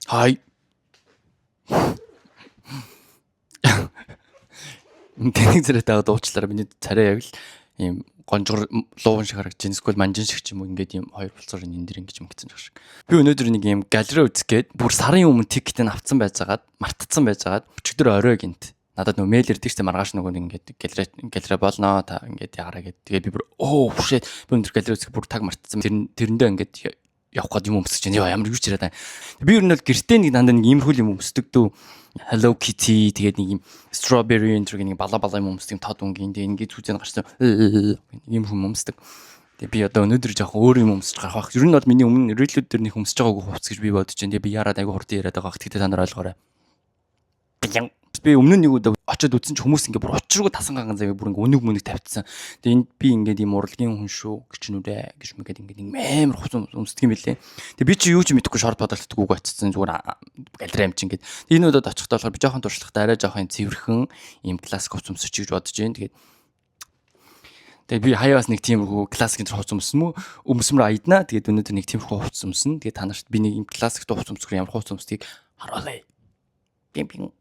Хай. Тэнийг зэрэг дагаад уучлаарай. Миний царай яг л ийм гонжгор луун шиг харагдаж байна. Эсвэл манжин шиг ч юм уу ингээд ийм хоёр булцаар энэ дэр ингэж мэгцэн шиг. Би өнөөдөр нэг ийм галерей үзэх гээд бүр сарын өмнө тикетээ авцсан байжгаад мартцсан байжгаад өчигдөр орой гинт. Надад нөө мэйл ирдэг ч маргааш нөгөө ингээд галерей болно та ингээд ягараа гэд. Тэгээ би бүр shit би өнөөдөр галерей үзэх бүр таг мартцсан. Тэрэндээ ингээд явах гээд юм өмсөж байна. Ямар юу ч яриад байна. Би ер нь бол гэртээ нэг дандаа нэг иймэрхүү юм өмсдөг дүү. Hello Kitty тэгээд нэг юм strawberry энэ нэг бала юм өмсдөг тод үнгийн ингээд зүзэн гарсан ийм хүм өмсдөг. Тэгээд би одоо өнөөдөр жоох өөр юм өмсөж гарах. Ер нь бол миний өмнө релүүд дээр нэг өмсөж байгаагүй хувцас гэж би бодож байна. Тэгээд би яраад айгу хурдан яриад байгаа. Тэгтээ та нар ойлгоорой. Би өмнө нь нэг удаа очиод үзсэн ч хүмүүс ингээ бүр учиргүй тасан ганган зав бүр ингээ өнөг мөнөг тавьчихсан. Тэгээ энд би ингээ ийм урлагийн хүн шүү гिचнүрэ гэж мэгээд ингээ нэг амар хувцас өмсдөг юм билээ. Тэгээ би чи юу ч мэдэхгүй шорт бодолтдаг үг очсон зүгээр галерей амчин гээд. Энэ удаад очихдоо болохоор би жоохон туршлагатай арай жоохон цэвэрхэн ийм классик хувцас өмсөж гэж бодож байна. Тэгээд би хаяас нэг тиймэрхүү классик хувцас өмсмөр аяднаа. Тэгээд өнөөдөр нэг тиймэрхүү хувцас өмснө. Тэгээд та нарт би нэг ийм классик хувцас өмсгөр ямар хувцас өмсдгийг харуулъя. Пим